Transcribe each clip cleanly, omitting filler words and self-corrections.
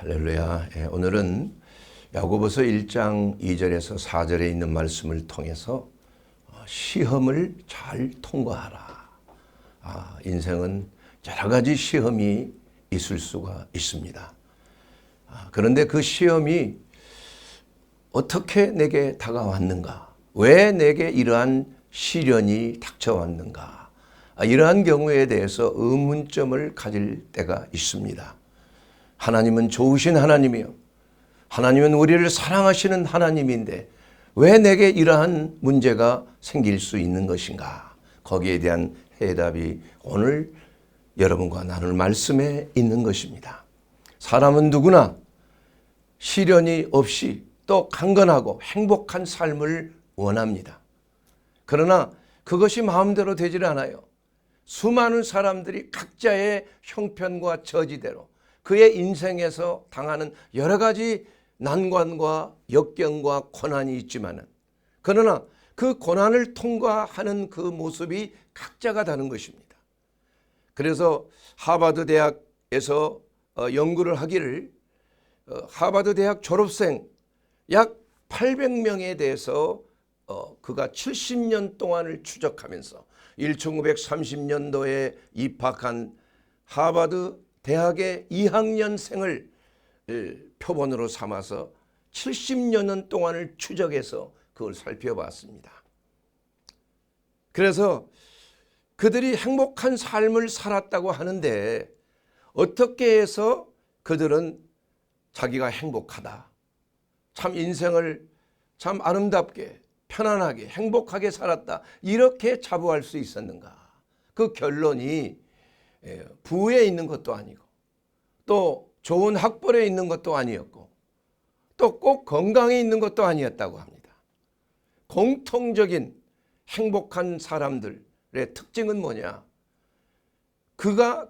할렐루야. 오늘은 야고보서 1장 2절에서 4절에 있는 말씀을 통해서 시험을 잘 통과하라. 인생은 여러 가지 시험이 있을 수가 있습니다. 그런데 그 시험이 어떻게 내게 다가왔는가? 왜 내게 이러한 시련이 닥쳐왔는가? 이러한 경우에 대해서 의문점을 가질 때가 있습니다. 하나님은 좋으신 하나님이요. 하나님은 우리를 사랑하시는 하나님인데 왜 내게 이러한 문제가 생길 수 있는 것인가? 거기에 대한 해답이 오늘 여러분과 나눌 말씀에 있는 것입니다. 사람은 누구나 시련이 없이 또 강건하고 행복한 삶을 원합니다. 그러나 그것이 마음대로 되질 않아요. 수많은 사람들이 각자의 형편과 처지대로 그의 인생에서 당하는 여러 가지 난관과 역경과 고난이 있지만은 그러나 그 고난을 통과하는 그 모습이 각자가 다른 것입니다. 그래서 하버드 대학에서 연구를 하기를 하버드 대학 졸업생 약 800명에 대해서 그가 70년 동안을 추적하면서 1930년도에 입학한 하버드 대학의 2학년생을 표본으로 삼아서 70년 동안을 추적해서 그걸 살펴봤습니다. 그래서 그들이 행복한 삶을 살았다고 하는데 어떻게 해서 그들은 자기가 행복하다, 참 인생을 참 아름답게 편안하게 행복하게 살았다 이렇게 자부할 수 있었는가? 그 결론이 부에 있는 것도 아니고 또 좋은 학벌에 있는 것도 아니었고 또 꼭 건강에 있는 것도 아니었다고 합니다. 공통적인 행복한 사람들의 특징은 뭐냐?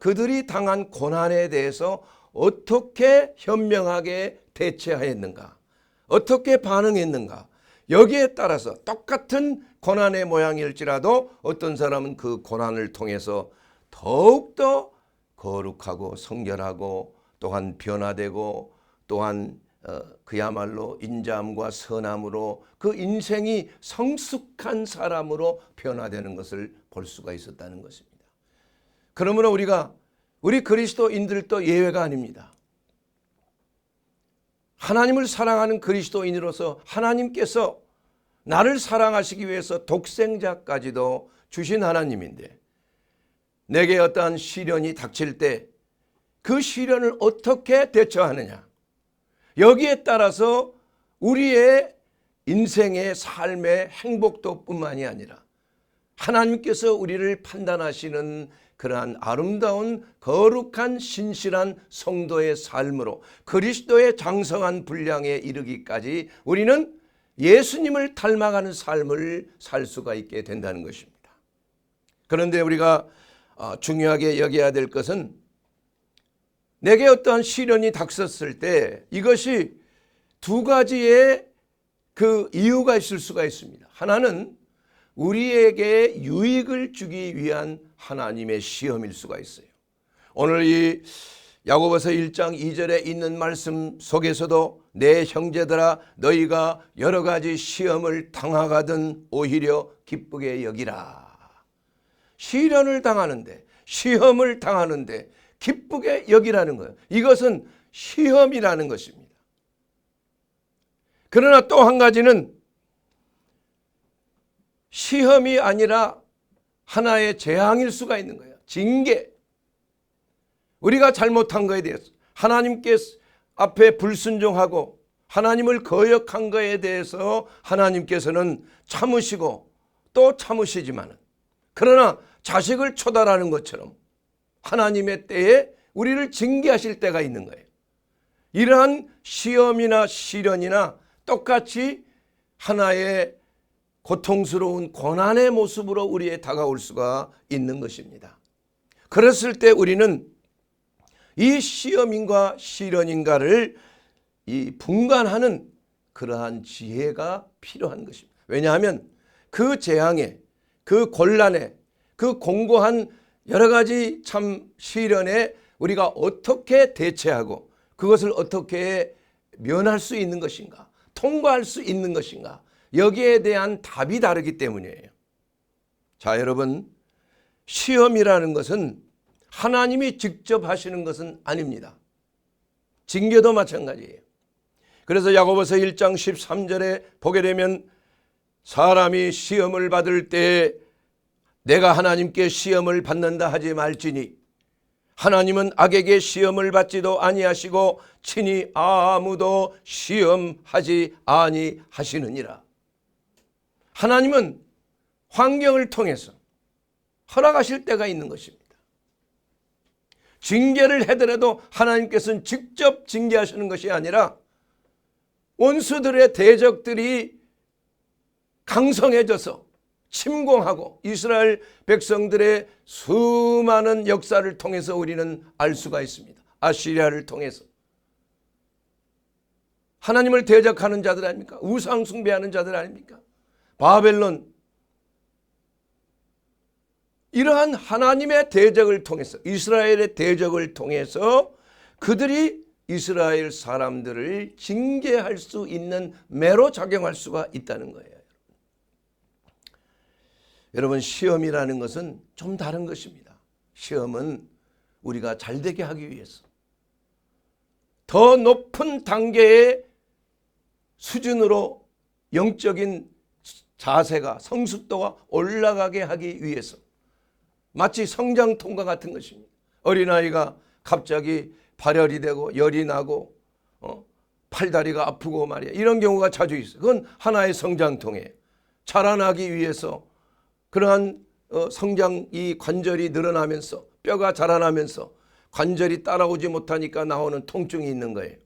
그들이 당한 고난에 대해서 어떻게 현명하게 대처했는가? 어떻게 반응했는가? 여기에 따라서 똑같은 고난의 모양일지라도 어떤 사람은 그 고난을 통해서 더욱더 거룩하고 성결하고 또한 변화되고 또한 그야말로 인자함과 선함으로 그 인생이 성숙한 사람으로 변화되는 것을 볼 수가 있었다는 것입니다. 그러므로 우리 그리스도인들도 예외가 아닙니다. 하나님을 사랑하는 그리스도인으로서 하나님께서 나를 사랑하시기 위해서 독생자까지도 주신 하나님인데 내게 어떠한 시련이 닥칠 때 그 시련을 어떻게 대처하느냐, 여기에 따라서 우리의 인생의 삶의 행복도 뿐만이 아니라 하나님께서 우리를 판단하시는 그러한 아름다운 거룩한 신실한 성도의 삶으로 그리스도의 장성한 분량에 이르기까지 우리는 예수님을 닮아가는 삶을 살 수가 있게 된다는 것입니다. 그런데 우리가 중요하게 여겨야 될 것은 내게 어떠한 시련이 닥쳤을 때 이것이 두 가지의 그 이유가 있을 수가 있습니다. 하나는 우리에게 유익을 주기 위한 하나님의 시험일 수가 있어요. 오늘 이 야고보서 1장 2절에 있는 말씀 속에서도 내 형제들아 너희가 여러 가지 시험을 당하거든 오히려 기쁘게 여기라. 시련을 당하는데 시험을 당하는데 기쁘게 여기라는 거예요. 이것은 시험이라는 것입니다. 그러나 또 한 가지는 시험이 아니라 하나의 재앙일 수가 있는 거예요. 징계. 우리가 잘못한 것에 대해서 하나님께 앞에 불순종하고 하나님을 거역한 것에 대해서 하나님께서는 참으시고 또 참으시지만 그러나 자식을 초달하는 것처럼 하나님의 때에 우리를 징계하실 때가 있는 거예요. 이러한 시험이나 시련이나 똑같이 하나의 고통스러운 고난의 모습으로 우리에 다가올 수가 있는 것입니다. 그랬을 때 우리는 이 시험인가 시련인가를 분간하는 그러한 지혜가 필요한 것입니다. 왜냐하면 그 재앙에 그 곤란에 그 공고한 여러 가지 참 시련에 우리가 어떻게 대처하고 그것을 어떻게 면할 수 있는 것인가, 통과할 수 있는 것인가, 여기에 대한 답이 다르기 때문이에요. 자, 여러분, 시험이라는 것은 하나님이 직접 하시는 것은 아닙니다. 징계도 마찬가지예요. 그래서 야고보서 1장 13절에 보게 되면 사람이 시험을 받을 때 내가 하나님께 시험을 받는다 하지 말지니 하나님은 악에게 시험을 받지도 아니하시고 친히 아무도 시험하지 아니하시느니라. 하나님은 환경을 통해서 허락하실 때가 있는 것입니다. 징계를 하더라도 하나님께서는 직접 징계하시는 것이 아니라 원수들의 대적들이 강성해져서 침공하고 이스라엘 백성들의 수많은 역사를 통해서 우리는 알 수가 있습니다. 아시리아를 통해서 하나님을 대적하는 자들 아닙니까? 우상 숭배하는 자들 아닙니까? 바벨론, 이러한 하나님의 대적을 통해서, 이스라엘의 대적을 통해서 그들이 이스라엘 사람들을 징계할 수 있는 매로 작용할 수가 있다는 거예요. 여러분, 시험이라는 것은 좀 다른 것입니다. 시험은 우리가 잘되게 하기 위해서 더 높은 단계의 수준으로 영적인 자세가, 성숙도가 올라가게 하기 위해서, 마치 성장통과 같은 것입니다. 어린아이가 갑자기 발열이 되고 열이 나고 팔다리가 아프고 말이야, 이런 경우가 자주 있어요. 그건 하나의 성장통이에요. 자라나기 위해서 그러한 성장, 이 관절이 늘어나면서 뼈가 자라나면서 관절이 따라오지 못하니까 나오는 통증이 있는 거예요.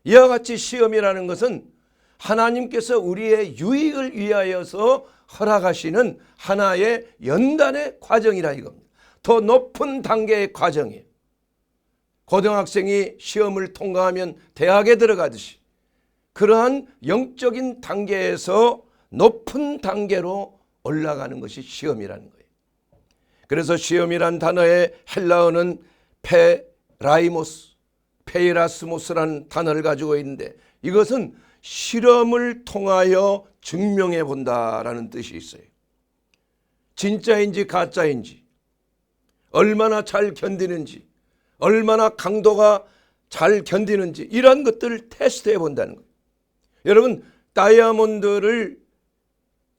이와 같이 시험이라는 것은 하나님께서 우리의 유익을 위하여서 허락하시는 하나의 연단의 과정이라 이겁니다. 더 높은 단계의 과정이에요. 고등학생이 시험을 통과하면 대학에 들어가듯이 그러한 영적인 단계에서 높은 단계로 올라가는 것이 시험이라는 거예요. 그래서 시험이란 단어의 헬라어는 페이라스모스라는 단어를 가지고 있는데, 이것은 실험을 통하여 증명해 본다라는 뜻이 있어요. 진짜인지 가짜인지, 얼마나 잘 견디는지, 얼마나 강도가 잘 견디는지, 이런 것들을 테스트해 본다는 거예요. 여러분, 다이아몬드를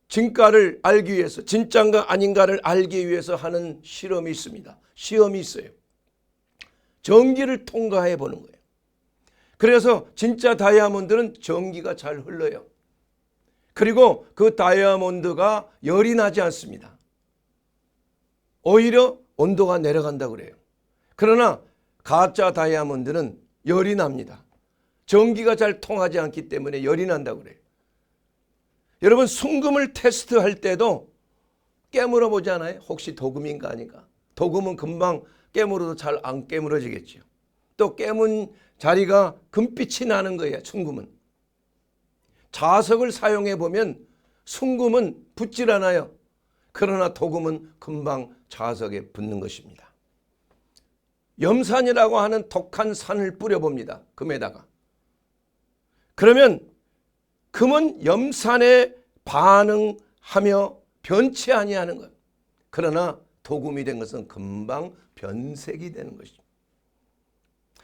진가를 알기 위해서, 진짜인가 아닌가를 알기 위해서 하는 실험이 있습니다. 시험이 있어요. 전기를 통과해 보는 거예요. 그래서 진짜 다이아몬드는 전기가 잘 흘러요. 그리고 그 다이아몬드가 열이 나지 않습니다. 오히려 온도가 내려간다고 그래요. 그러나 가짜 다이아몬드는 열이 납니다. 전기가 잘 통하지 않기 때문에 열이 난다고 그래요. 여러분, 순금을 테스트할 때도 깨물어 보잖아요. 혹시 도금인가 아닌가. 도금은 금방 깨물어도 잘 안 깨물어지겠죠. 또 깨문 자리가 금빛이 나는 거예요. 순금은. 자석을 사용해 보면 순금은 붙질 않아요. 그러나 도금은 금방 자석에 붙는 것입니다. 염산이라고 하는 독한 산을 뿌려봅니다. 금에다가. 그러면 금은 염산에 반응하며 변치 아니하는 것. 그러나 도금이 된 것은 금방 변색이 되는 것입니다.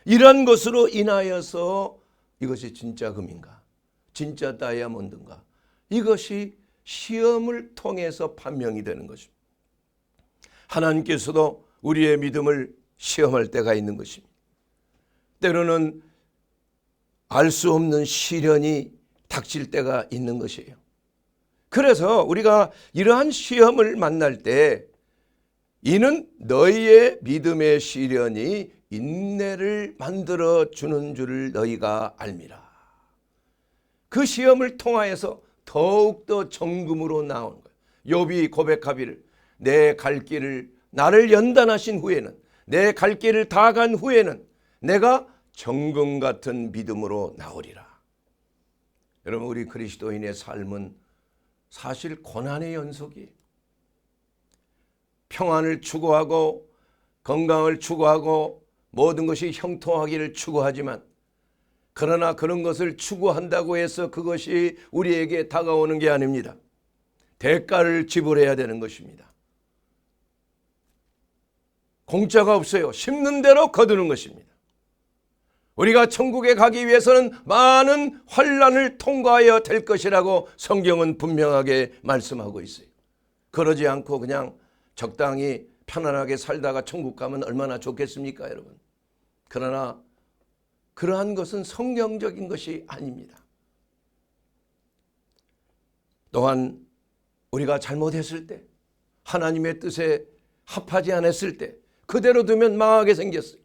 이런 것으로 인하여서 이것이 진짜 금인가, 진짜 다이아몬드인가, 이것이 시험을 통해서 판명이 되는 것입니다. 하나님께서도 우리의 믿음을 시험할 때가 있는 것입니다. 때로는 알 수 없는 시련이 닥칠 때가 있는 것이에요. 그래서 우리가 이러한 시험을 만날 때 이는 너희의 믿음의 시련이 인내를 만들어 주는 줄을 너희가 알미라. 그 시험을 통하여서 더욱더 정금으로 나오는 거예요. 욥이 고백하기를 내 갈 길을 나를 연단하신 후에는, 내 갈 길을 다 간 후에는 내가 정금 같은 믿음으로 나오리라. 여러분, 우리 그리스도인의 삶은 사실 고난의 연속이에요. 평안을 추구하고 건강을 추구하고 모든 것이 형통하기를 추구하지만 그러나 그런 것을 추구한다고 해서 그것이 우리에게 다가오는 게 아닙니다. 대가를 지불해야 되는 것입니다. 공짜가 없어요. 심는 대로 거두는 것입니다. 우리가 천국에 가기 위해서는 많은 환난을 통과해야 될 것이라고 성경은 분명하게 말씀하고 있어요. 그러지 않고 그냥 적당히 편안하게 살다가 천국 가면 얼마나 좋겠습니까, 여러분? 그러나 그러한 것은 성경적인 것이 아닙니다. 또한 우리가 잘못했을 때, 하나님의 뜻에 합하지 않았을 때 그대로 두면 망하게 생겼어요.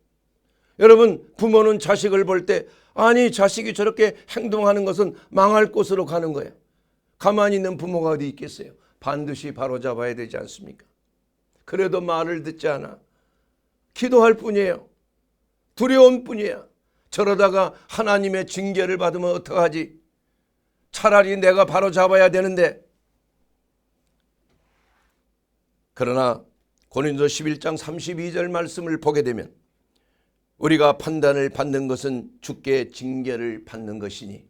여러분, 부모는 자식을 볼 때 아니 자식이 저렇게 행동하는 것은 망할 곳으로 가는 거예요. 가만히 있는 부모가 어디 있겠어요? 반드시 바로잡아야 되지 않습니까? 그래도 말을 듣지 않아. 기도할 뿐이에요. 두려운 뿐이야. 저러다가 하나님의 징계를 받으면 어떡하지? 차라리 내가 바로잡아야 되는데. 그러나 고린도 11장 32절 말씀을 보게 되면 우리가 판단을 받는 것은 주께 징계를 받는 것이니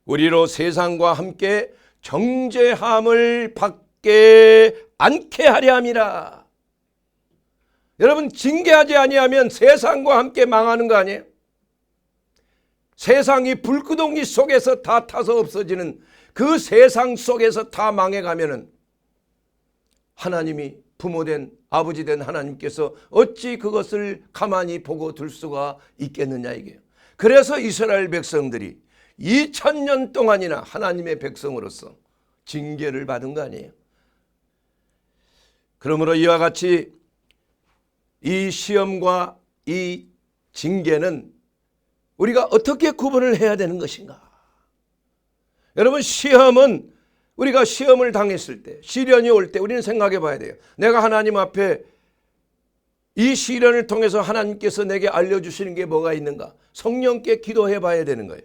우리로 세상과 함께 정죄함을 받게 않게 하려 함이라. 여러분, 징계하지 아니하면 세상과 함께 망하는 거 아니에요? 세상이 불구덩이 속에서 다 타서 없어지는 그 세상 속에서 다 망해가면은 하나님이 부모된 아버지된 하나님께서 어찌 그것을 가만히 보고 둘 수가 있겠느냐 이게요. 그래서 이스라엘 백성들이 2000년 동안이나 하나님의 백성으로서 징계를 받은 거 아니에요. 그러므로 이와 같이 이 시험과 이 징계는 우리가 어떻게 구분을 해야 되는 것인가? 여러분, 시험은 우리가 시험을 당했을 때, 시련이 올 때 우리는 생각해 봐야 돼요. 내가 하나님 앞에 이 시련을 통해서 하나님께서 내게 알려주시는 게 뭐가 있는가? 성령께 기도해 봐야 되는 거예요.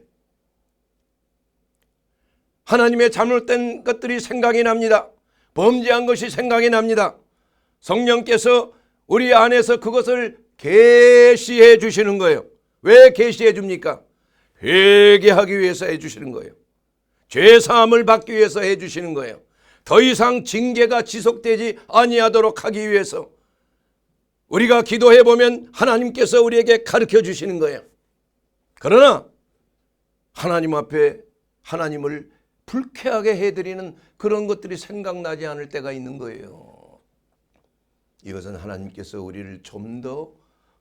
하나님의 잘못된 것들이 생각이 납니다. 범죄한 것이 생각이 납니다. 성령께서 우리 안에서 그것을 계시해 주시는 거예요. 왜 계시해 줍니까? 회개하기 위해서 해 주시는 거예요. 죄사함을 받기 위해서 해 주시는 거예요. 더 이상 징계가 지속되지 아니하도록 하기 위해서 우리가 기도해 보면 하나님께서 우리에게 가르쳐 주시는 거예요. 그러나 하나님 앞에 하나님을 불쾌하게 해드리는 그런 것들이 생각나지 않을 때가 있는 거예요. 이것은 하나님께서 우리를 좀 더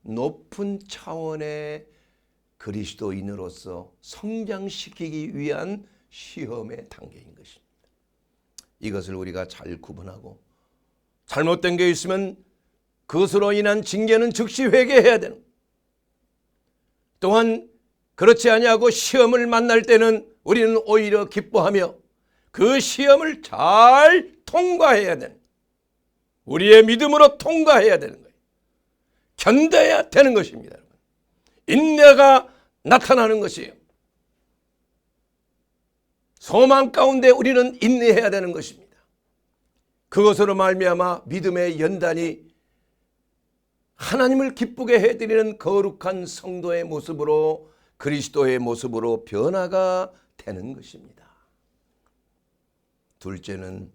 높은 차원의 그리스도인으로서 성장시키기 위한 시험의 단계인 것입니다. 이것을 우리가 잘 구분하고 잘못된 게 있으면 그것으로 인한 징계는 즉시 회개해야 되는, 또한 그렇지 아니하고 시험을 만날 때는 우리는 오히려 기뻐하며 그 시험을 잘 통과해야 되는, 우리의 믿음으로 통과해야 되는 거예요. 견뎌야 되는 것입니다. 인내가 나타나는 것이에요. 소망 가운데 우리는 인내해야 되는 것입니다. 그것으로 말미암아 믿음의 연단이 하나님을 기쁘게 해드리는 거룩한 성도의 모습으로, 그리스도의 모습으로 변화가 되는 것입니다. 둘째는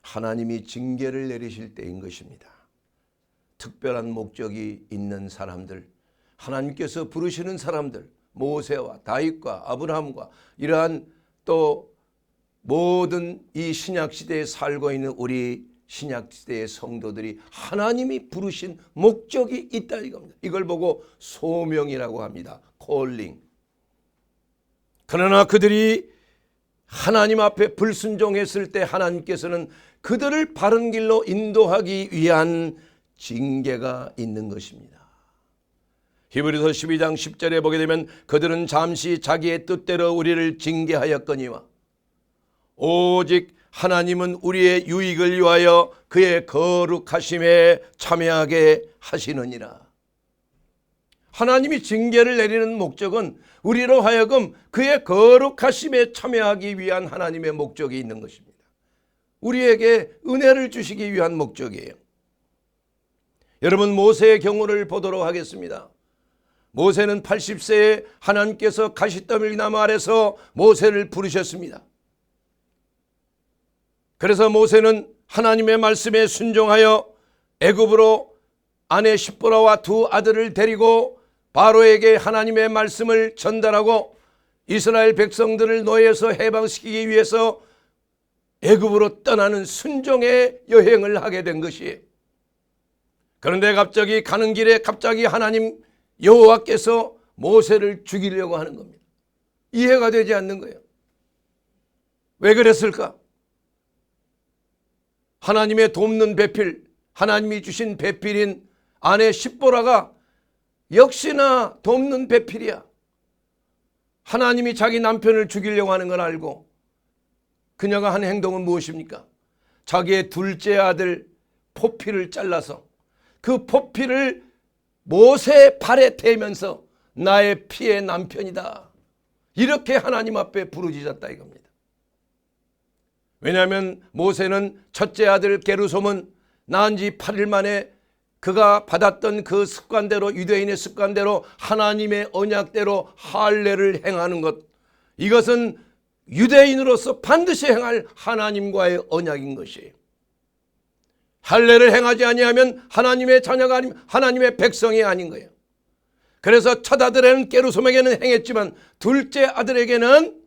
하나님이 징계를 내리실 때인 것입니다. 특별한 목적이 있는 사람들, 하나님께서 부르시는 사람들, 모세와 다윗과 아브라함과 이러한 또 모든 이 신약시대에 살고 있는 우리 신약시대의 성도들이 하나님이 부르신 목적이 있다 이겁니다. 이걸 보고 소명이라고 합니다. 콜링. 그러나 그들이 하나님 앞에 불순종했을 때 하나님께서는 그들을 바른 길로 인도하기 위한 징계가 있는 것입니다. 히브리서 12장 10절에 보게 되면 그들은 잠시 자기의 뜻대로 우리를 징계하였거니와 오직 하나님은 우리의 유익을 위하여 그의 거룩하심에 참여하게 하시느니라. 하나님이 징계를 내리는 목적은 우리로 하여금 그의 거룩하심에 참여하기 위한 하나님의 목적이 있는 것입니다. 우리에게 은혜를 주시기 위한 목적이에요. 여러분, 모세의 경우를 보도록 하겠습니다. 모세는 80세에 하나님께서 가시더미 나무 아래서 모세를 부르셨습니다. 그래서 모세는 하나님의 말씀에 순종하여 애굽으로 아내 십보라와 두 아들을 데리고 바로에게 하나님의 말씀을 전달하고 이스라엘 백성들을 노예에서 해방시키기 위해서 애굽으로 떠나는 순종의 여행을 하게 된 것이에요. 그런데 갑자기 가는 길에 갑자기 하나님 여호와께서 모세를 죽이려고 하는 겁니다. 이해가 되지 않는 거예요. 왜 그랬을까? 하나님의 돕는 배필, 하나님이 주신 배필인 아내 십보라가 역시나 돕는 배필이야. 하나님이 자기 남편을 죽이려고 하는 걸 알고 그녀가 한 행동은 무엇입니까? 자기의 둘째 아들 포피를 잘라서 그 포피를 모세의 발에 대면서 나의 피의 남편이다, 이렇게 하나님 앞에 부르짖었다 이겁니다. 왜냐하면 모세는 첫째 아들 게르솜은 낳은 지 8일 만에 그가 받았던 그 습관대로, 유대인의 습관대로 하나님의 언약대로 할례를 행하는 것, 이것은 유대인으로서 반드시 행할 하나님과의 언약인 것이에요. 할례를 행하지 아니하면 하나님의 자녀가 아니면 하나님의 백성이 아닌 거예요. 그래서 첫 아들에는 게르솜에게는 행했지만 둘째 아들에게는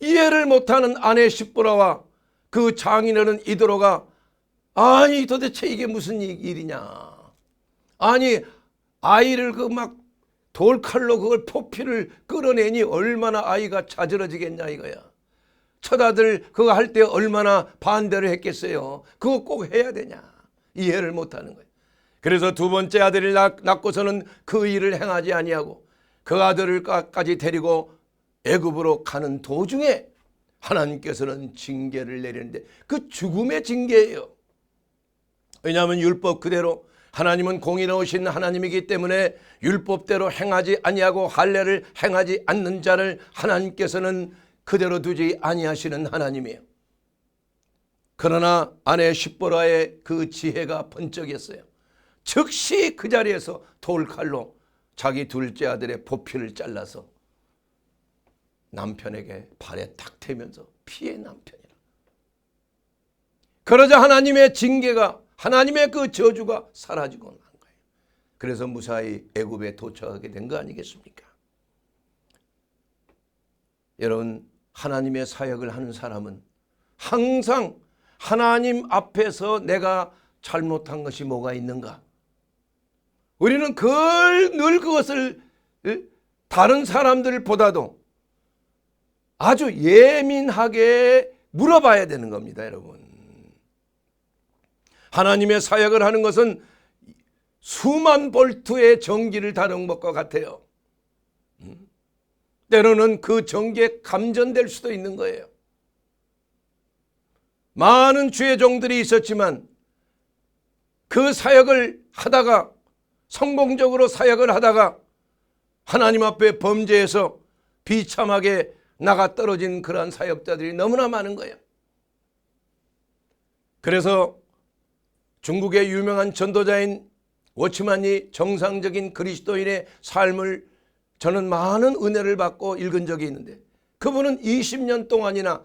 이해를 못하는 아내 십보라와 그 장인어른 이도로가 아니 도대체 이게 무슨 일이냐, 아니 아이를 그 막 돌칼로 그걸 포피를 끌어내니 얼마나 아이가 자지러지겠냐 이거야. 첫 아들 그거 할 때 얼마나 반대를 했겠어요. 그거 꼭 해야 되냐, 이해를 못하는 거예요. 그래서 두 번째 아들을 낳고서는 그 일을 행하지 아니하고 그 아들을까지 데리고 애굽으로 가는 도중에 하나님께서는 징계를 내리는데 그 죽음의 징계예요. 왜냐하면 율법 그대로, 하나님은 공의로우신 하나님이기 때문에 율법대로 행하지 아니하고 할례를 행하지 않는 자를 하나님께서는 그대로 두지 아니하시는 하나님이에요. 그러나 아내 십보라의 그 지혜가 번쩍였어요. 즉시 그 자리에서 돌칼로 자기 둘째 아들의 포피를 잘라서 남편에게 발에 탁 대면서 피의 남편이라. 그러자 하나님의 징계가, 하나님의 그 저주가 사라지고 난 거예요. 그래서 무사히 애굽에 도착하게 된 거 아니겠습니까? 여러분, 하나님의 사역을 하는 사람은 항상 하나님 앞에서 내가 잘못한 것이 뭐가 있는가, 우리는 늘 그것을 다른 사람들보다도 아주 예민하게 물어봐야 되는 겁니다. 여러분, 하나님의 사역을 하는 것은 수만 볼트의 전기를 다룬 것과 같아요. 때로는 그 전기에 감전될 수도 있는 거예요. 많은 주의 종들이 있었지만 그 사역을 하다가, 성공적으로 사역을 하다가 하나님 앞에 범죄해서 비참하게 나가 떨어진 그러한 사역자들이 너무나 많은 거예요. 그래서 중국의 유명한 전도자인 워치만이 정상적인 그리스도인의 삶을 저는 많은 은혜를 받고 읽은 적이 있는데, 그분은 20년 동안이나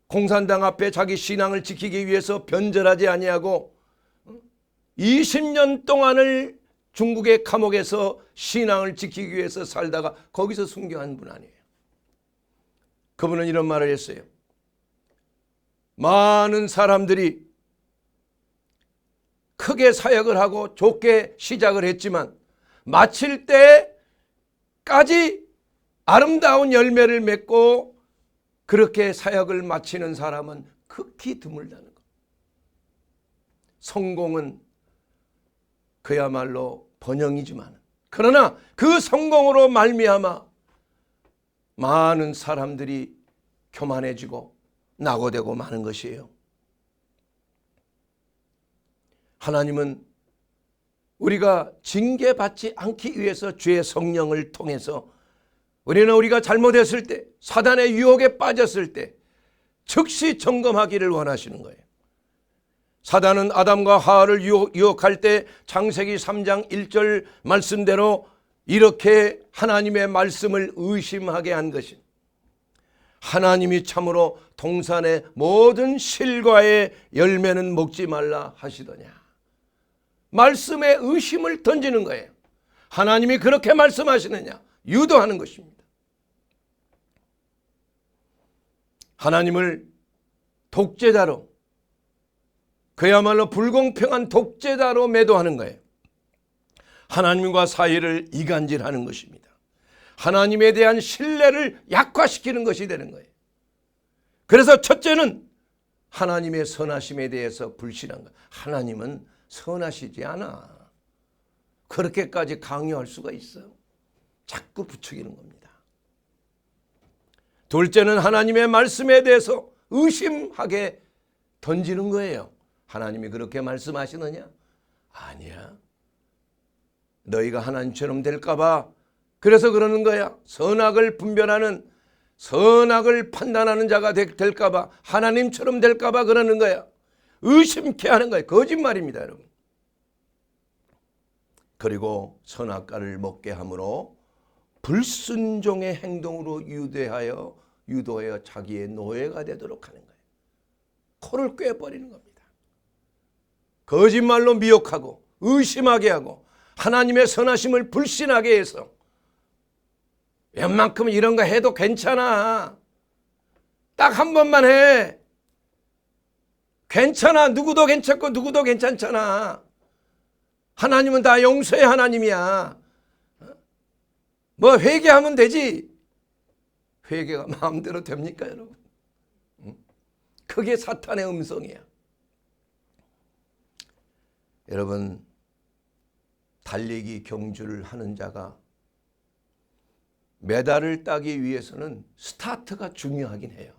공산당 앞에 자기 신앙을 지키기 위해서 변절하지 아니하고 20년 동안을 중국의 감옥에서 신앙을 지키기 위해서 살다가 거기서 순교한 분 아니에요. 그분은 이런 말을 했어요. 많은 사람들이 크게 사역을 하고 좋게 시작을 했지만 마칠 때까지 아름다운 열매를 맺고 그렇게 사역을 마치는 사람은 극히 드물다는 것. 성공은 그야말로 번영이지만, 그러나 그 성공으로 말미암아 많은 사람들이 교만해지고 낙오되고 마는 것이에요. 하나님은 우리가 징계받지 않기 위해서 주의 성령을 통해서 우리가 잘못했을 때, 사단의 유혹에 빠졌을 때 즉시 점검하기를 원하시는 거예요. 사단은 아담과 하와를 유혹할 때 창세기 3장 1절 말씀대로 이렇게 하나님의 말씀을 의심하게 한 것입니다. 하나님이 참으로 동산의 모든 실과의 열매는 먹지 말라 하시더냐. 말씀에 의심을 던지는 거예요. 하나님이 그렇게 말씀하시느냐 유도하는 것입니다. 하나님을 독재자로, 그야말로 불공평한 독재자로 매도하는 거예요. 하나님과 사이를 이간질하는 것입니다. 하나님에 대한 신뢰를 약화시키는 것이 되는 거예요. 그래서 첫째는 하나님의 선하심에 대해서 불신한 것. 하나님은 선하시지 않아. 그렇게까지 강요할 수가 있어요? 자꾸 부추기는 겁니다. 둘째는 하나님의 말씀에 대해서 의심하게 던지는 거예요. 하나님이 그렇게 말씀하시느냐? 아니야. 너희가 하나님처럼 될까봐 그래서 그러는 거야. 선악을 분별하는, 선악을 판단하는 자가 될까봐, 하나님처럼 될까봐 그러는 거야. 의심케 하는 거야. 거짓말입니다, 여러분. 그리고 선악과를 먹게 함으로 불순종의 행동으로 유도하여 자기의 노예가 되도록 하는 거예요. 코를 꿰버리는 겁니다. 거짓말로 미혹하고 의심하게 하고 하나님의 선하심을 불신하게 해서 웬만큼 이런 거 해도 괜찮아. 딱 한 번만 해. 괜찮아. 누구도 괜찮고 누구도 괜찮잖아. 하나님은 다 용서의 하나님이야. 뭐 회개하면 되지. 회개가 마음대로 됩니까, 여러분? 그게 사탄의 음성이야. 여러분, 달리기 경주를 하는 자가 메달을 따기 위해서는 스타트가 중요하긴 해요.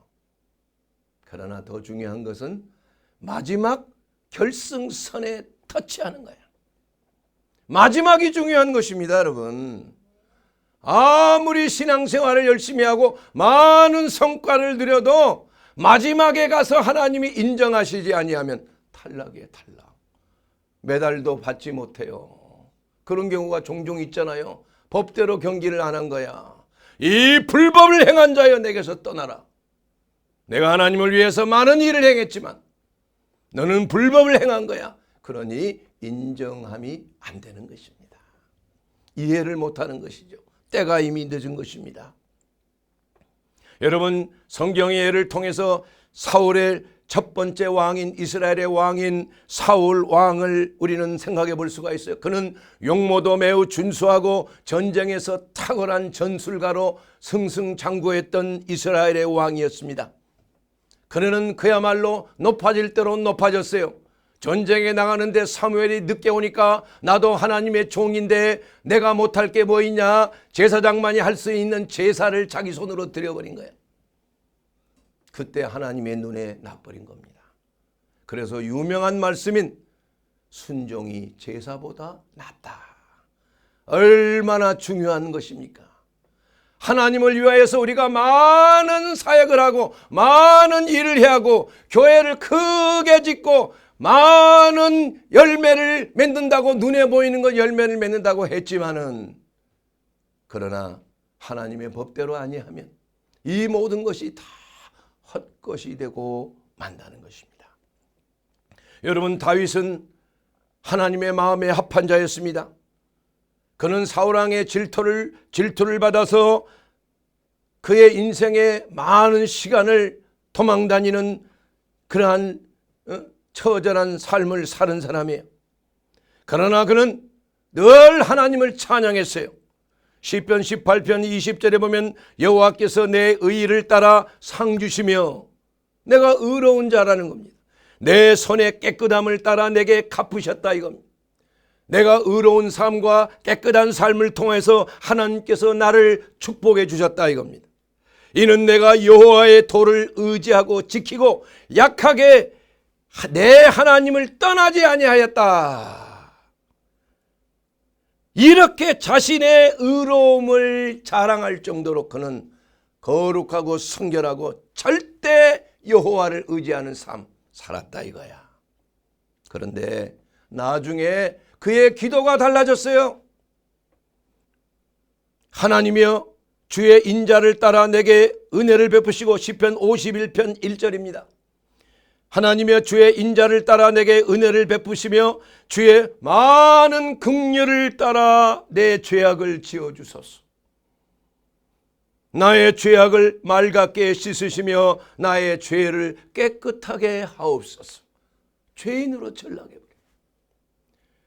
그러나 더 중요한 것은 마지막 결승선에 터치하는 거야. 마지막이 중요한 것입니다, 여러분. 아무리 신앙생활을 열심히 하고 많은 성과를 누려도 마지막에 가서 하나님이 인정하시지 아니하면 탈락이에요, 탈락. 메달도 받지 못해요. 그런 경우가 종종 있잖아요. 법대로 경기를 안 한 거야. 이 불법을 행한 자여 내게서 떠나라. 내가 하나님을 위해서 많은 일을 행했지만 너는 불법을 행한 거야. 그러니 인정함이 안 되는 것입니다. 이해를 못하는 것이죠. 때가 이미 늦은 것입니다. 여러분, 성경의 예를 통해서 사울의 첫 번째 왕인, 이스라엘의 왕인 사울 왕을 우리는 생각해 볼 수가 있어요. 그는 용모도 매우 준수하고 전쟁에서 탁월한 전술가로 승승장구했던 이스라엘의 왕이었습니다. 그는 그야말로 높아질 대로 높아졌어요. 전쟁에 나가는데 사무엘이 늦게 오니까 나도 하나님의 종인데 내가 못할 게 뭐 있냐, 제사장만이 할 수 있는 제사를 자기 손으로 드려버린 거예요. 그때 하나님의 눈에 나버린 겁니다. 그래서 유명한 말씀인 순종이 제사보다 낫다. 얼마나 중요한 것입니까? 하나님을 위하여서 우리가 많은 사역을 하고 많은 일을 해야 하고 교회를 크게 짓고 많은 열매를 맺는다고, 눈에 보이는 것 열매를 맺는다고 했지만은, 그러나 하나님의 법대로 아니하면 이 모든 것이 다 헛것이 되고 만다는 것입니다. 여러분, 다윗은 하나님의 마음에 합한 자였습니다. 그는 사울왕의 질투를 받아서 그의 인생의 많은 시간을 도망다니는 그러한 처절한 삶을 사는 사람이에요. 그러나 그는 늘 하나님을 찬양했어요. 시편 18편 20절에 보면 여호와께서 내 의의를 따라 상 주시며, 내가 의로운 자라는 겁니다. 내 손의 깨끗함을 따라 내게 갚으셨다 이겁니다. 내가 의로운 삶과 깨끗한 삶을 통해서 하나님께서 나를 축복해 주셨다 이겁니다. 이는 내가 여호와의 도를 의지하고 지키고 약하게 내 하나님을 떠나지 아니하였다. 이렇게 자신의 의로움을 자랑할 정도로 그는 거룩하고 순결하고 절대 여호와를 의지하는 삶 살았다 이거야. 그런데 나중에 그의 기도가 달라졌어요. 하나님이여 주의 인자를 따라 내게 은혜를 베푸시고 시편 51편 1절입니다. 하나님이여 주의 인자를 따라 내게 은혜를 베푸시며 주의 많은 긍휼을 따라 내 죄악을 지어주소서. 나의 죄악을 맑게 씻으시며 나의 죄를 깨끗하게 하옵소서. 죄인으로 전락해버려.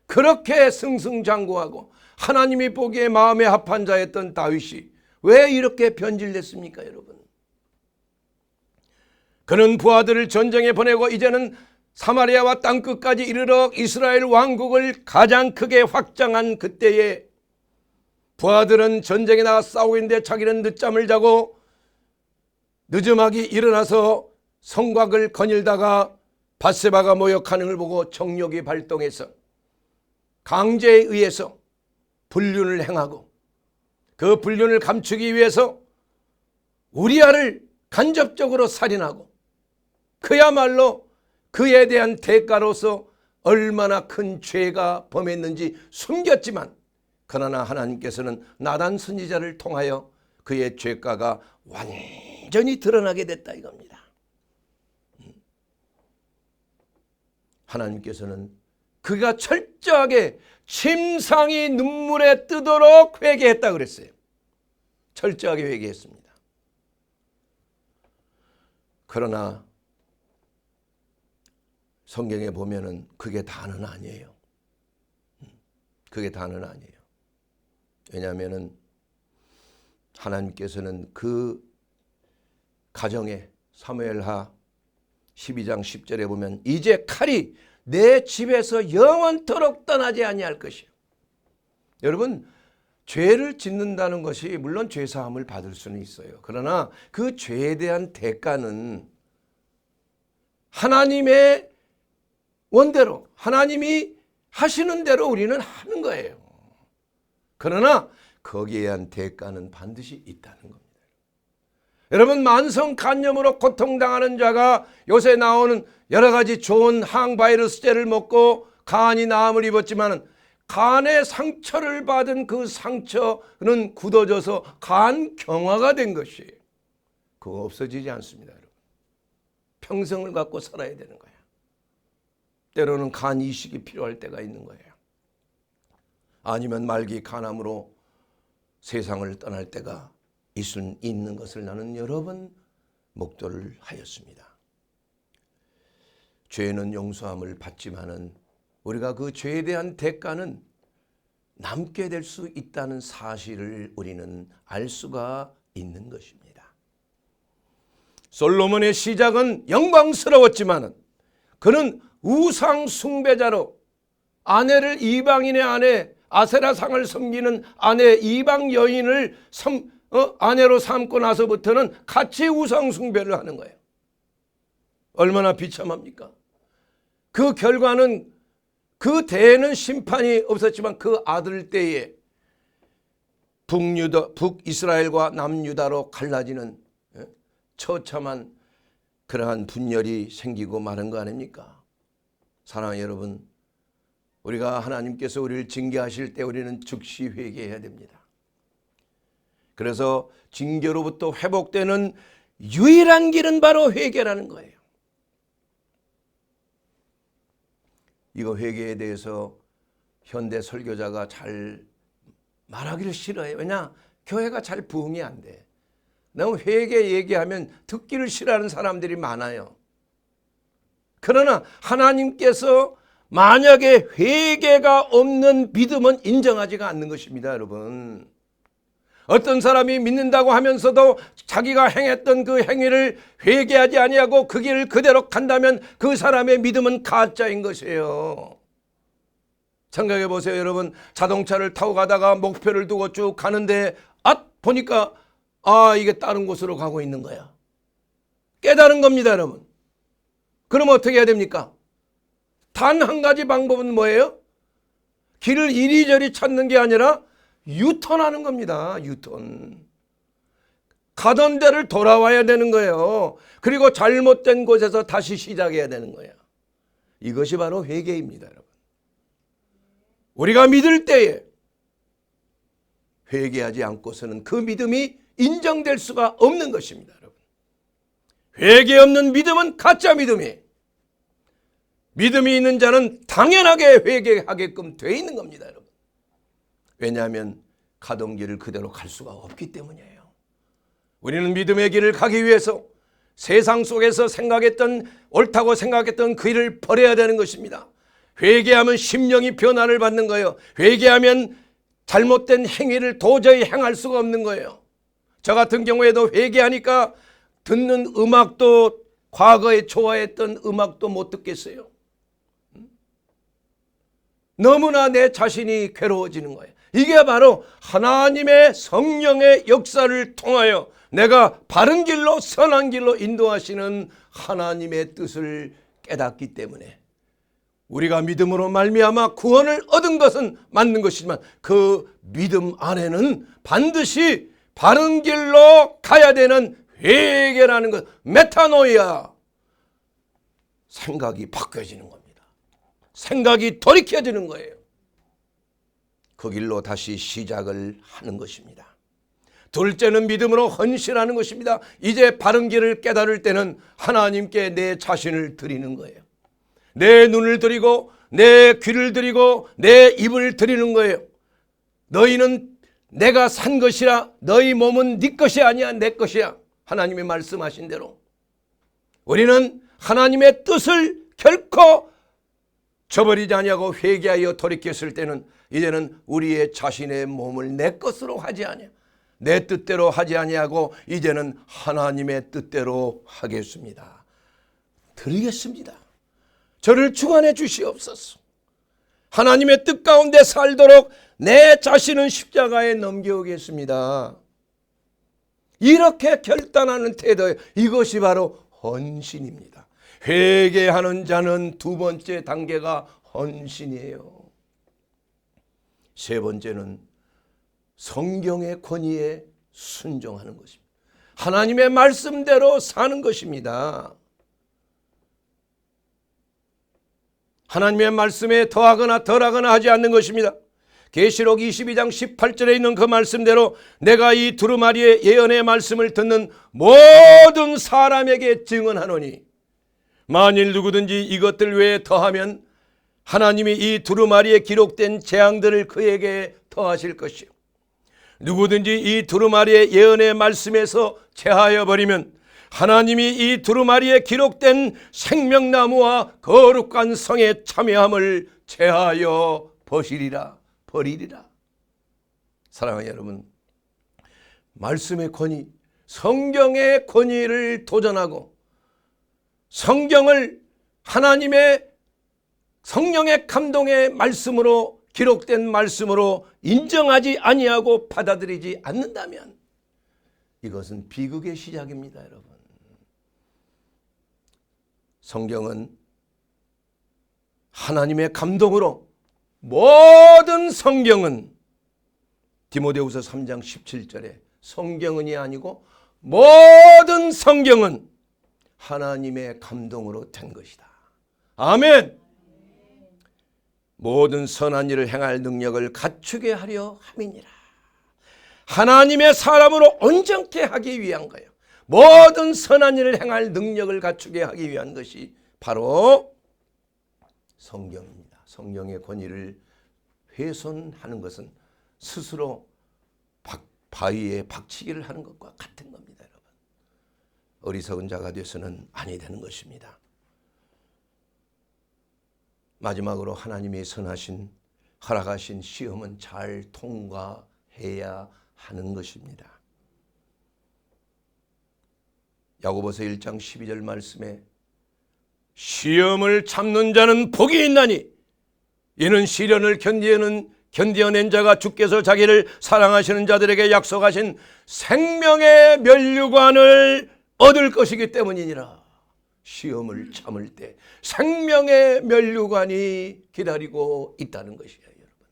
그렇게 승승장구하고 하나님이 보기에 마음에 합한 자였던 다윗이 왜 이렇게 변질됐습니까, 여러분? 그는 부하들을 전쟁에 보내고 이제는 사마리아와 땅끝까지 이르러 이스라엘 왕국을 가장 크게 확장한 그때에 부하들은 전쟁에 나가 싸우고 있는데 자기는 늦잠을 자고 늦음하기 일어나서 성곽을 거닐다가 밧세바가 모욕하는 걸 보고 정욕이 발동해서 강제에 의해서 불륜을 행하고 그 불륜을 감추기 위해서 우리아를 간접적으로 살인하고 그야말로 그에 대한 대가로서 얼마나 큰 죄가 범했는지 숨겼지만 그러나 하나님께서는 나단 선지자를 통하여 그의 죄가가 완전히 드러나게 됐다 이겁니다. 하나님께서는 그가 철저하게 침상이 눈물에 뜨도록 회개했다 그랬어요. 철저하게 회개했습니다. 그러나 성경에 보면은 그게 다는 아니에요. 그게 다는 아니에요. 왜냐하면은 하나님께서는 그 가정에 사무엘하 12장 10절에 보면 이제 칼이 내 집에서 영원토록 떠나지 아니할 것이요. 여러분, 죄를 짓는다는 것이 물론 죄사함을 받을 수는 있어요. 그러나 그 죄에 대한 대가는 하나님의 원대로 하나님이 하시는 대로 우리는 하는 거예요. 그러나 거기에 대한 대가는 반드시 있다는 겁니다. 여러분, 만성 간염으로 고통당하는 자가 요새 나오는 여러 가지 좋은 항바이러스제를 먹고 간이 나음을 입었지만 간의 상처를 받은 그 상처는 굳어져서 간경화가 된 것이 그거 없어지지 않습니다. 여러분. 평생을 갖고 살아야 되는 거예요. 때로는 간 이식이 필요할 때가 있는 거예요. 아니면 말기 간암으로 세상을 떠날 때가 있는 것을 나는 여러 번 목도를 하였습니다. 죄는 용서함을 받지만은 우리가 그 죄에 대한 대가는 남게 될 수 있다는 사실을 우리는 알 수가 있는 것입니다. 솔로몬의 시작은 영광스러웠지만은 그는 우상 숭배자로 아내를 이방인의 아내 아세라상을 섬기는 아내 이방 여인을 아내로 삼고 나서부터는 같이 우상 숭배를 하는 거예요. 얼마나 비참합니까? 그 결과는 그 대에는 심판이 없었지만 그 아들 때에 북이스라엘과 남유다로 갈라지는 처참한 그러한 분열이 생기고 마는 거 아닙니까? 사랑하는 여러분, 우리가 하나님께서 우리를 징계하실 때 우리는 즉시 회개해야 됩니다. 그래서 징계로부터 회복되는 유일한 길은 바로 회개라는 거예요. 이거 회개에 대해서 현대 설교자가 잘 말하기를 싫어해요. 왜냐? 교회가 잘 부흥이 안 돼. 너무 회개 얘기하면 듣기를 싫어하는 사람들이 많아요. 그러나 하나님께서 만약에 회개가 없는 믿음은 인정하지가 않는 것입니다, 여러분. 어떤 사람이 믿는다고 하면서도 자기가 행했던 그 행위를 회개하지 아니하고 그 길을 그대로 간다면 그 사람의 믿음은 가짜인 것이에요. 생각해 보세요, 여러분. 자동차를 타고 가다가 목표를 두고 쭉 가는데 보니까 이게 다른 곳으로 가고 있는 거야. 깨달은 겁니다, 여러분. 그럼 어떻게 해야 됩니까? 단 한 가지 방법은 뭐예요? 길을 이리저리 찾는 게 아니라 유턴하는 겁니다. 유턴. 가던 데를 돌아와야 되는 거예요. 그리고 잘못된 곳에서 다시 시작해야 되는 거예요. 이것이 바로 회개입니다, 여러분. 우리가 믿을 때에 회개하지 않고서는 그 믿음이 인정될 수가 없는 것입니다, 여러분. 회개 없는 믿음은 가짜 믿음이에요. 믿음이 있는 자는 당연하게 회개하게끔 되어 있는 겁니다, 여러분. 왜냐하면 가던 길을 그대로 갈 수가 없기 때문이에요. 우리는 믿음의 길을 가기 위해서 세상 속에서 옳다고 생각했던 그 일을 버려야 되는 것입니다. 회개하면 심령이 변화를 받는 거예요. 회개하면 잘못된 행위를 도저히 행할 수가 없는 거예요. 저 같은 경우에도 회개하니까 듣는 음악도 과거에 좋아했던 음악도 못 듣겠어요. 너무나 내 자신이 괴로워지는 거예요. 이게 바로 하나님의 성령의 역사를 통하여 내가 바른 길로 선한 길로 인도하시는 하나님의 뜻을 깨닫기 때문에 우리가 믿음으로 말미암아 구원을 얻은 것은 맞는 것이지만 그 믿음 안에는 반드시 바른 길로 가야 되는 회개라는 것, 메타노이아, 생각이 바뀌어지는 겁니다. 생각이 돌이켜지는 거예요. 그 길로 다시 시작을 하는 것입니다. 둘째는 믿음으로 헌신하는 것입니다. 이제 바른 길을 깨달을 때는 하나님께 내 자신을 드리는 거예요. 내 눈을 드리고 내 귀를 드리고 내 입을 드리는 거예요. 너희는 내가 산 것이라, 너희 몸은 네 것이 아니야, 내 것이야. 하나님이 말씀하신 대로 우리는 하나님의 뜻을 결코 저버리지 아니하고 회개하여 돌이켰을 때는 이제는 우리의 자신의 몸을 내 것으로 하지 아니하, 내 뜻대로 하지 아니하고 이제는 하나님의 뜻대로 하겠습니다. 드리겠습니다. 저를 주관해 주시옵소서. 하나님의 뜻 가운데 살도록 내 자신은 십자가에 넘겨오겠습니다. 이렇게 결단하는 태도예요. 이것이 바로 헌신입니다. 회개하는 자는 두 번째 단계가 헌신이에요. 세 번째는 성경의 권위에 순종하는 것입니다. 하나님의 말씀대로 사는 것입니다. 하나님의 말씀에 더하거나 덜하거나 하지 않는 것입니다. 계시록 22장 18절에 있는 그 말씀대로 내가 이 두루마리의 예언의 말씀을 듣는 모든 사람에게 증언하노니 만일 누구든지 이것들 외에 더하면 하나님이 이 두루마리에 기록된 재앙들을 그에게 더하실 것이요, 누구든지 이 두루마리의 예언의 말씀에서 제하여 버리면 하나님이 이 두루마리에 기록된 생명나무와 거룩한 성의 참여함을 제하여 버리리라. 사랑하는 여러분, 말씀의 권위, 성경의 권위를 도전하고 성경을 하나님의 성령의 감동의 말씀으로 기록된 말씀으로 인정하지 아니하고 받아들이지 않는다면 이것은 비극의 시작입니다, 여러분. 성경은 하나님의 감동으로, 모든 성경은 디모데후서 3장 17절에 성경은이 아니고 모든 성경은 하나님의 감동으로 된 것이다. 아멘. 모든 선한 일을 행할 능력을 갖추게 하려 함이니라. 하나님의 사람으로 온전케 하기 위한 거예요. 모든 선한 일을 행할 능력을 갖추게 하기 위한 것이 바로 성경입니다. 성경의 권위를 훼손하는 것은 스스로 바위에 박치기를 하는 것과 같은 겁니다, 여러분. 어리석은 자가 되어서는 아니 되는 것입니다. 마지막으로 하나님이 허락하신 시험은 잘 통과해야 하는 것입니다. 야고보서 1장 12절 말씀에 시험을 참는 자는 복이 있나니 이는 시련을 견디어낸 자가 주께서 자기를 사랑하시는 자들에게 약속하신 생명의 면류관을 얻을 것이기 때문이니라. 시험을 참을 때 생명의 면류관이 기다리고 있다는 것이에요, 여러분.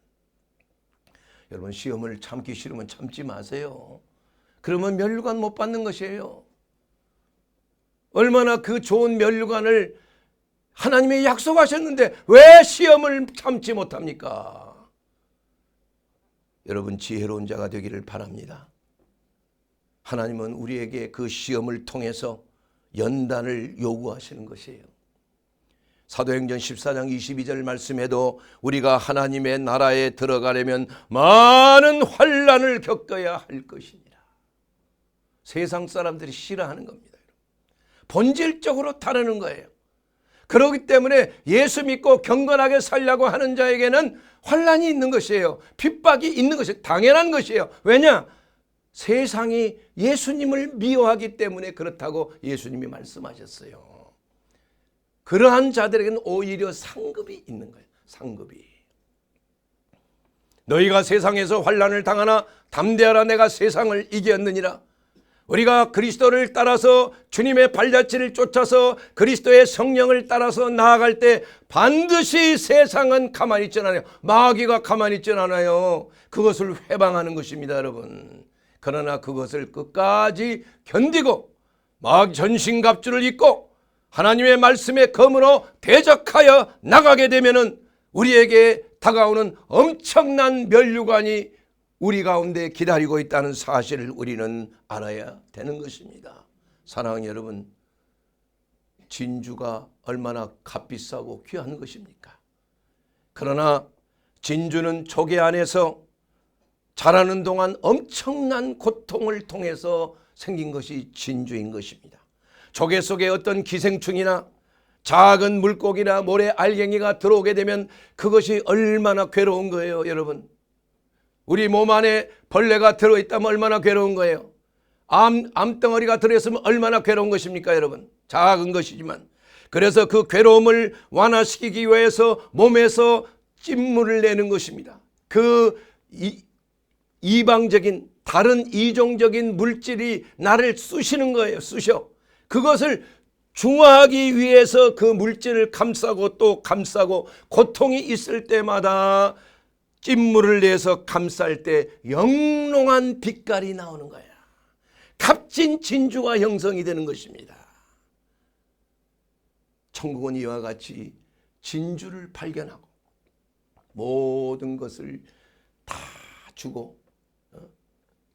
여러분, 시험을 참기 싫으면 참지 마세요. 그러면 면류관 못 받는 것이에요. 얼마나 그 좋은 면류관을 하나님이 약속하셨는데 왜 시험을 참지 못합니까? 여러분, 지혜로운 자가 되기를 바랍니다. 하나님은 우리에게 그 시험을 통해서 연단을 요구하시는 것이에요. 사도행전 14장 22절 말씀에도 우리가 하나님의 나라에 들어가려면 많은 환난을 겪어야 할 것이니라. 세상 사람들이 싫어하는 겁니다. 본질적으로 다루는 거예요. 그렇기 때문에 예수 믿고 경건하게 살려고 하는 자에게는 환난이 있는 것이에요. 핍박이 있는 것이 당연한 것이에요. 왜냐? 세상이 예수님을 미워하기 때문에 그렇다고 예수님이 말씀하셨어요. 그러한 자들에게는 오히려 상급이 있는 거예요. 상급이. 너희가 세상에서 환난을 당하나 담대하라, 내가 세상을 이겼느니라. 우리가 그리스도를 따라서 주님의 발자취를 쫓아서 그리스도의 성령을 따라서 나아갈 때 반드시 세상은 가만히 있지 않아요. 마귀가 가만히 있지 않아요. 그것을 회방하는 것입니다, 여러분. 그러나 그것을 끝까지 견디고 마귀 전신갑주를 입고 하나님의 말씀의 검으로 대적하여 나가게 되면은 우리에게 다가오는 엄청난 면류관이 우리 가운데 기다리고 있다는 사실을 우리는 알아야 되는 것입니다. 사랑하는 여러분, 진주가 얼마나 값비싸고 귀한 것입니까? 그러나 진주는 조개 안에서 자라는 동안 엄청난 고통을 통해서 생긴 것이 진주인 것입니다. 조개 속에 어떤 기생충이나 작은 물고기나 모래 알갱이가 들어오게 되면 그것이 얼마나 괴로운 거예요, 여러분. 우리 몸 안에 벌레가 들어있다면 얼마나 괴로운 거예요. 암덩어리가 들어있으면 얼마나 괴로운 것입니까, 여러분. 작은 것이지만. 그래서 그 괴로움을 완화시키기 위해서 몸에서 찐물을 내는 것입니다. 그 이방적인 다른 이종적인 물질이 나를 쑤시는 거예요. 쑤셔. 그것을 중화하기 위해서 그 물질을 감싸고 또 감싸고 고통이 있을 때마다 찐물을 내서 감쌀 때 영롱한 빛깔이 나오는 거야. 값진 진주가 형성이 되는 것입니다. 천국은 이와 같이 진주를 발견하고 모든 것을 다 주고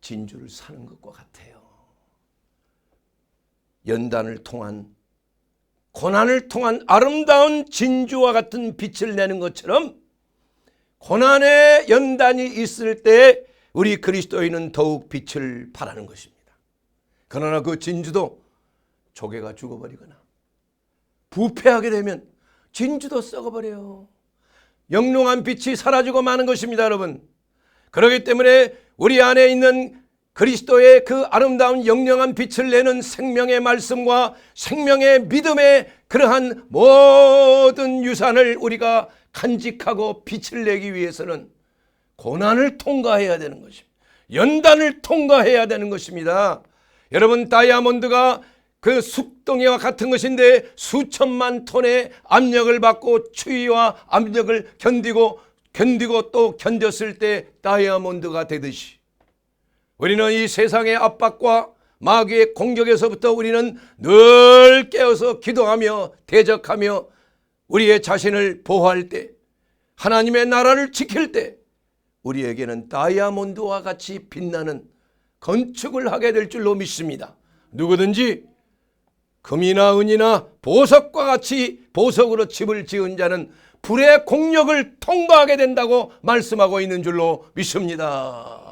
진주를 사는 것과 같아요. 연단을 통한 고난을 통한 아름다운 진주와 같은 빛을 내는 것처럼 고난의 연단이 있을 때 우리 그리스도인은 더욱 빛을 발하는 것입니다. 그러나 그 진주도 조개가 죽어버리거나 부패하게 되면 진주도 썩어버려요. 영롱한 빛이 사라지고 마는 것입니다, 여러분. 그렇기 때문에 우리 안에 있는 그리스도의 그 아름다운 영영한 빛을 내는 생명의 말씀과 생명의 믿음의 그러한 모든 유산을 우리가 간직하고 빛을 내기 위해서는 고난을 통과해야 되는 것입니다. 연단을 통과해야 되는 것입니다. 여러분, 다이아몬드가 그 숲덩이와 같은 것인데 수천만 톤의 압력을 받고 추위와 압력을 견디고 또 견뎠을 때 다이아몬드가 되듯이 우리는 이 세상의 압박과 마귀의 공격에서부터 우리는 늘 깨어서 기도하며 대적하며 우리의 자신을 보호할 때, 하나님의 나라를 지킬 때 우리에게는 다이아몬드와 같이 빛나는 건축을 하게 될 줄로 믿습니다. 누구든지 금이나 은이나 보석과 같이 보석으로 집을 지은 자는 불의 공력을 통과하게 된다고 말씀하고 있는 줄로 믿습니다.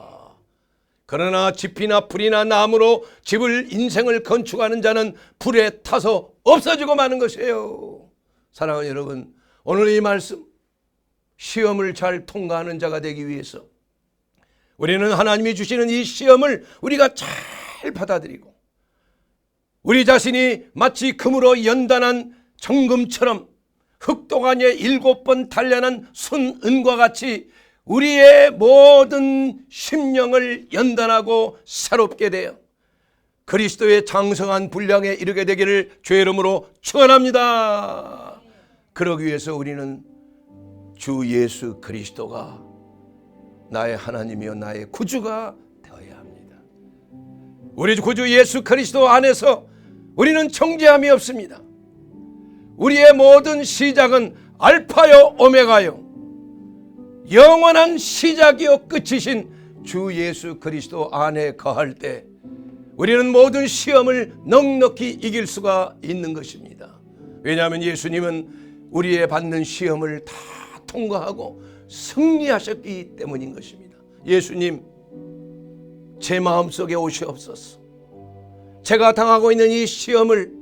그러나 집이나 풀이나 나무로 집을 인생을 건축하는 자는 불에 타서 없어지고 마는 것이에요. 사랑하는 여러분, 오늘 이 말씀 시험을 잘 통과하는 자가 되기 위해서 우리는 하나님이 주시는 이 시험을 우리가 잘 받아들이고 우리 자신이 마치 금으로 연단한 정금처럼 흑도가니에 7번 단련한 순은과 같이 우리의 모든 심령을 연단하고 새롭게 되어 그리스도의 장성한 분량에 이르게 되기를 주의 이름으로 축원합니다. 그러기 위해서 우리는 주 예수 그리스도가 나의 하나님이요 나의 구주가 되어야 합니다. 우리 구주 예수 그리스도 안에서 우리는 정죄함이 없습니다. 우리의 모든 시작은 알파요 오메가요 영원한 시작이요 끝이신 주 예수 그리스도 안에 거할 때 우리는 모든 시험을 넉넉히 이길 수가 있는 것입니다. 왜냐하면 예수님은 우리의 받는 시험을 다 통과하고 승리하셨기 때문인 것입니다. 예수님, 제 마음속에 오시옵소서. 제가 당하고 있는 이 시험을,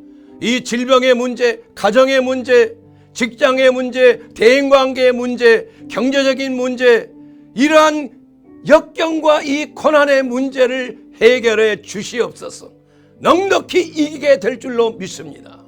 이 질병의 문제, 가정의 문제, 직장의 문제, 대인관계의 문제, 경제적인 문제, 이러한 역경과 이 고난의 문제를 해결해 주시옵소서. 넉넉히 이기게 될 줄로 믿습니다.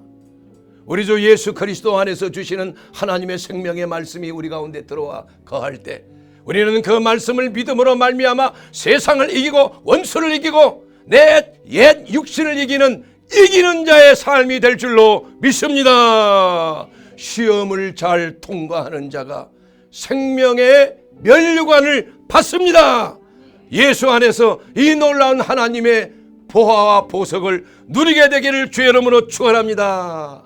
우리 주 예수 그리스도 안에서 주시는 하나님의 생명의 말씀이 우리 가운데 들어와 거할 때 우리는 그 말씀을 믿음으로 말미암아 세상을 이기고 원수를 이기고 내 옛 육신을 이기는 자의 삶이 될 줄로 믿습니다. 시험을 잘 통과하는 자가 생명의 면류관을 받습니다. 예수 안에서 이 놀라운 하나님의 보화와 보석을 누리게 되기를 주의 이름으로 축원합니다.